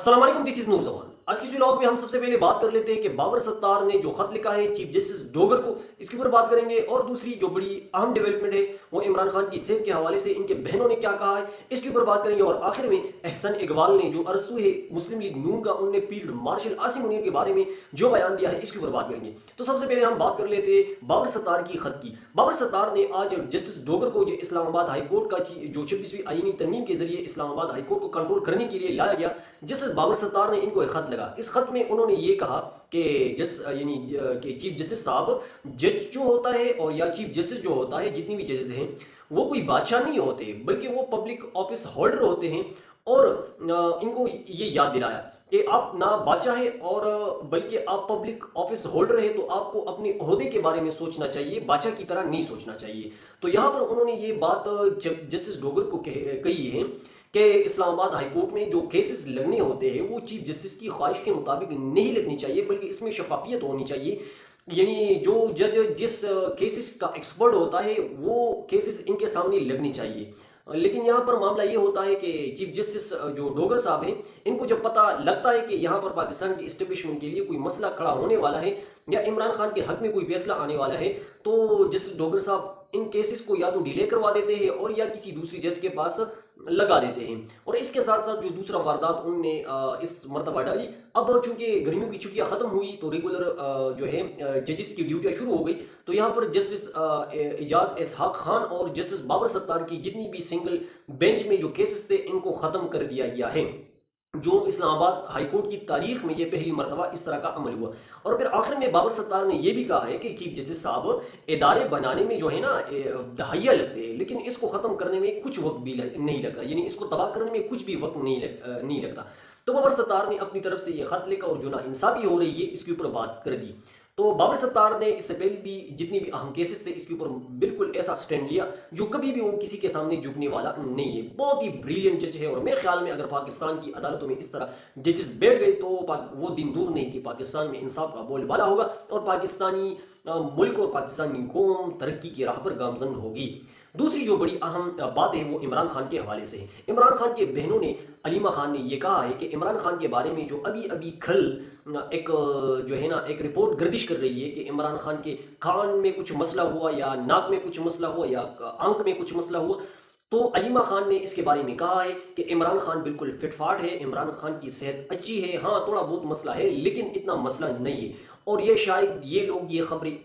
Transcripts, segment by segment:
अस्सलाम वालेकुम, this is नूर जमान। आज की इस व्लॉग में हम सबसे पहले बात कर लेते हैं कि बाबर सत्तार ने जो खत लिखा है चीफ जस्टिस डोगर को, इसके ऊपर बात करेंगे। और दूसरी जो बड़ी अहम डेवलपमेंट है वो इमरान खान की सेहत के हवाले से इनके बहनों ने क्या कहा है, इसके ऊपर बात करेंगे। और आखिर में एहसन इकबाल ने जो अरसू है मुस्लिम लीग नून का, उनने फील्ड मार्शल आसिम मुनीर के बारे में जो बयान दिया है, इसके ऊपर बात करेंगे। तो सबसे पहले हम बात कर लेते हैं बाबर सत्तार की खत की। बाबर सत्तार ने आज जस्टिस डोगर को, जो इस्लामाबाद हाईकोर्ट का जो 26वीं आईनी तरमीम के जरिए इस्लामाबाद हाईकोर्ट को कंट्रोल करने के लिए लाया गया, जस्टिस बाबर सत्तार ने इनको एक खत लगा। इस खत में उन्होंने ये कहा कि कि चीफ जस्टिस साहब, जज जो होता है और या चीफ जस्टिस जो होता है, जितनी भी जजेस हैं वो कोई बादशाह नहीं होते, बल्कि वो पब्लिक ऑफिस होल्डर होते हैं। और इनको ये याद दिलाया कि आप ना बादशाह है और बल्कि आप पब्लिक ऑफिस होल्डर है, तो आपको अपने ओहदे के बारे में सोचना चाहिए, बादशाह की तरह नहीं सोचना चाहिए। तो यहाँ पर उन्होंने ये बात जस्टिस डोगर को कही है कि इस्लामाबाद हाईकोर्ट में जो केसेस लगने होते हैं वो चीफ जस्टिस की ख्वाहिश के मुताबिक नहीं लगनी चाहिए, बल्कि इसमें शफाफियत होनी चाहिए। यानी जो जज जिस केसेस का एक्सपर्ट होता है वो केसेस इनके सामने लगनी चाहिए। लेकिन यहाँ पर मामला ये होता है कि चीफ जस्टिस जो डोगर साहब हैं, इनको जब पता लगता है कि यहाँ पर पाकिस्तान की इस्टेब्लिशमेंट के लिए कोई मसला खड़ा होने वाला है या इमरान खान के हक में कोई फैसला आने वाला है, तो जस्टिस डोगर साहब इन केसेस को या तो डिले करवा देते हैं और या किसी दूसरी जज के पास लगा देते हैं। और इसके साथ साथ जो दूसरा वारदात उनने इस मरतबा डाली, अब चूंकि गर्मियों की छुट्टियां खत्म हुई तो रेगुलर जो है जजेस की ड्यूटियां शुरू हो गई। तो यहाँ पर जस्टिस इजाज इसहाक खान और जस्टिस बाबर सत्तार की जितनी भी सिंगल बेंच में जो केसेस थे, इनको खत्म कर दिया गया है। जो इस्लामाबाद हाईकोर्ट की तारीख में ये पहली मरतबा इस तरह का अमल हुआ। और फिर आखिर में बाबर सत्तार ने यह भी कहा है कि चीफ जस्टिस साहब, इदारे बनाने में जो है ना दहाइयाँ लगते हैं, लेकिन इसको खत्म करने में कुछ वक्त भी नहीं लगता, यानी इसको तबाह करने में कुछ भी वक्त नहीं लगता। तो बाबर सत्तार ने अपनी तरफ से ये खत लिखा और जो ना इंसाफी हो रही है इसके ऊपर बात कर दी। तो बाबर सत्तार ने इससे पहले भी जितनी भी अहम केसेस थे इसके ऊपर बिल्कुल ऐसा स्टैंड लिया जो कभी भी वो किसी के सामने झुकने वाला नहीं है। बहुत ही ब्रिलियंट जज है और मेरे ख्याल में अगर पाकिस्तान की अदालतों में इस तरह जजेस बैठ गए तो वो दिन दूर नहीं कि पाकिस्तान में इंसाफ का बोलबाला होगा और पाकिस्तानी मुल्क और पाकिस्तानी कौम तरक्की की राह पर गामजन होगी। दूसरी जो बड़ी अहम बात है वो इमरान खान के हवाले से है। इमरान खान के बहनों ने, अलीमा खान ने यह कहा है कि इमरान खान के बारे में जो अभी अभी कल एक जो है ना एक रिपोर्ट गर्दिश कर रही है कि इमरान खान के कान में कुछ मसला हुआ या नाक में कुछ मसला हुआ या आंख में कुछ मसला हुआ। तो अलीमा खान ने इसके बारे में कहा है कि इमरान खान बिल्कुल फिटफाट है, इमरान खान की सेहत अच्छी है, हाँ थोड़ा बहुत मसला है लेकिन इतना मसला नहीं है। और ये शायद ये लोग ये खबरें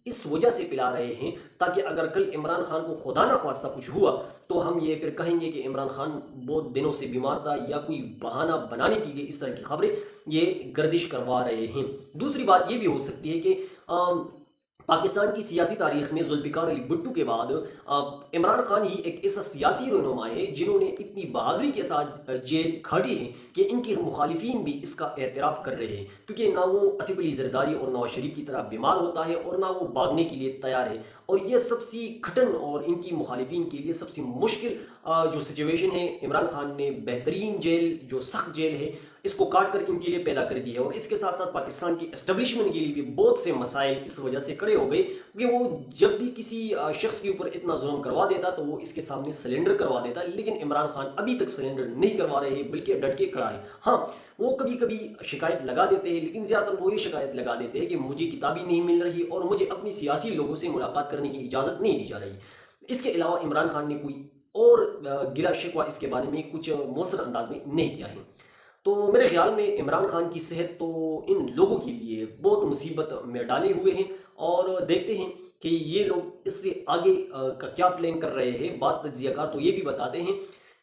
इस वजह से पिला रहे हैं ताकि अगर कल इमरान खान को खुदा ना ख्वास्ता कुछ हुआ तो हम ये फिर कहेंगे कि इमरान खान बहुत दिनों से बीमार था, या कोई बहाना बनाने के लिए इस तरह की खबरें ये गर्दिश करवा रहे हैं। दूसरी बात ये भी हो सकती है कि पाकिस्तान की सियासी तारीख में जुल्फ़िकार अली भुट्टो के बाद इमरान खान ही एक ऐसा सियासी रहनुमा है जिन्होंने इतनी बहादुरी के साथ जेल खाटी है कि इनके मुखालिफिन भी इसका एतराफ़ कर रहे हैं, क्योंकि ना वो आसिफ अली जरदारी और नवाज शरीफ की तरह बीमार होता है और ना वो भागने के लिए तैयार है। और ये सबसे घटन और इनकी मुखालिफिन के लिए सबसे मुश्किल जो सिचुएशन है, इमरान खान ने बेहतरीन जेल, जो सख्त जेल है, इसको काट कर इनके लिए पैदा कर दी है। और इसके साथ साथ पाकिस्तान की एस्टेब्लिशमेंट के लिए भी बहुत से मसाइल इस वजह से खड़े हो गए कि वो जब भी किसी शख्स के ऊपर इतना जुल्म करवा देता तो वो इसके सामने सरेंडर करवा देता, लेकिन इमरान खान अभी तक सरेंडर नहीं करवा रहे हैं, बल्कि डट के खड़ा है। हाँ, वो कभी कभी शिकायत लगा देते हैं, लेकिन ज़्यादातर वो ये शिकायत लगा देते हैं कि मुझे किताबें नहीं मिल रही और मुझे अपनी सियासी लोगों से मुलाकात करने की इजाज़त नहीं दी जा रही। इसके अलावा इमरान खान ने कोई और गिला शिकवा इसके बारे में कुछ मौसर अंदाज में नहीं किया है। तो मेरे ख्याल में इमरान खान की सेहत तो इन लोगों के लिए बहुत मुसीबत में डाले हुए हैं और देखते हैं कि ये लोग इससे आगे का क्या प्लान कर रहे हैं। बात तज्जियाकार तो ये भी बताते हैं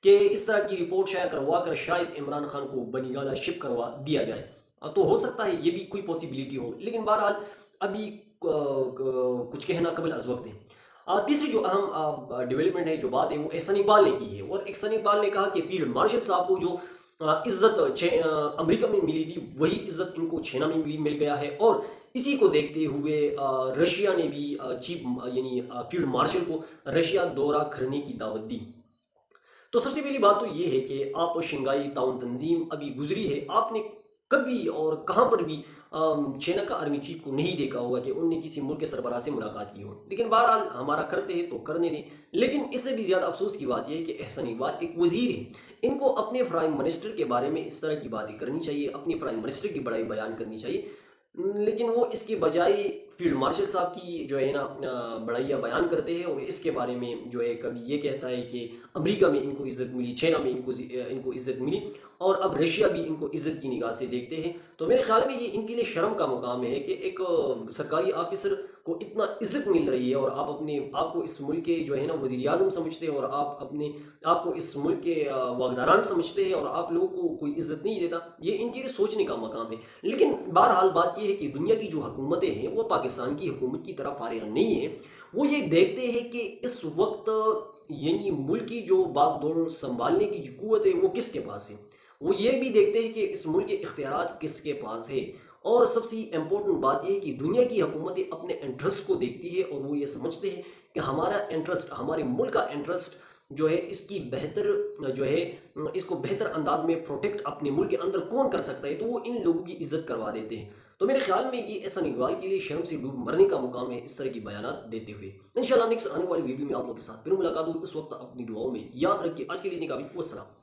कि इस तरह की रिपोर्ट शायद करवा कर शायद इमरान खान को बनीगाला शिप करवा दिया जाए। तो हो सकता है ये भी कोई पॉसिबिलिटी हो, लेकिन बहरहाल अभी कुछ कहना कबल अज वक्त है। तीसरी जो अहम डेवलपमेंट है, जो बात है, वो एहसन इकबाल ने की है। और एहसन इकबाल ने कहा कि फील्ड मार्शल साहब को जो इज्जत अमेरिका में मिली थी वही इज्जत इनको छैना में भी मिल गया है। और इसी को देखते हुए रशिया ने भी चीफ यानी फील्ड मार्शल को रशिया दौरा करने की दावत दी। तो सबसे पहली बात तो ये है कि आप शंघाई ताउन तंजीम अभी गुजरी है, आपने कभी और कहां पर भी चाइना का आर्मी चीफ को नहीं देखा होगा कि उनने किसी मुल्क के सरबराह से मुलाकात की हो। लेकिन बहरहाल हमारा करते हैं तो करने दें। लेकिन इससे भी ज़्यादा अफसोस की बात यह है कि एहसन इकबाल एक वज़ीर है, इनको अपने प्राइम मिनिस्टर के बारे में इस तरह की बातें करनी चाहिए, अपनी प्राइम मिनिस्टर की बड़ाई बयान करनी चाहिए। लेकिन वो इसके बजाय फील्ड मार्शल साहब की जो है ना बड़ाइयाँ बयान करते हैं, और इसके बारे में जो है कभी ये कहता है कि अमेरिका में इनको इज़्ज़त मिली, चाइना में इनको इज़्ज़त मिली, और अब रशिया भी इनको इज़्ज़त की निगाह से देखते हैं। तो मेरे ख्याल में ये इनके लिए शर्म का मुकाम है कि एक सरकारी ऑफिसर को इतना इज़्ज़त मिल रही है और आप अपने आप को इस मुल्क के जो है ना वज़ीर आज़म समझते हैं, और आप अपने आप को इस मुल्क के वागदारान समझते हैं, और आप लोगों को कोई इज़्ज़त नहीं देता। ये इनके लिए सोचने का मकाम है। लेकिन बहरहाल बात ये है कि दुनिया की जो हुकूमतें हैं वो पाकिस्तान की हुकूमत की तरफ फारिग नहीं है। वो ये देखते हैं कि इस वक्त यानी मुल्क की जो बागडोर संभालने की जो कुव्वत है वो किसके पास है। वो ये भी देखते हैं कि इस मुल्क के इख्तियारात किसके पास है। और सबसे इम्पोर्टेंट बात यह है कि दुनिया की हुकूमतें अपने इंटरेस्ट को देखती है, और वो ये समझते हैं कि हमारा इंटरेस्ट, हमारे मुल्क का इंटरेस्ट जो है, इसकी बेहतर जो है इसको बेहतर अंदाज में प्रोटेक्ट अपने मुल्क के अंदर कौन कर सकता है, तो वो इन लोगों की इज्जत करवा देते हैं। तो मेरे ख्याल में ये एहसन इकबाल के लिए शर्म से डूब मरने का मुकाम है इस तरह की बयानात देते हुए। इंशाल्लाह नेक्स्ट आने वाली वीडियो में आप लोगों के साथ फिर मुलाकात होगी। उस वक्त अपनी दुआओं में याद रखिए। आज के लिए निकाह, वस्सलाम।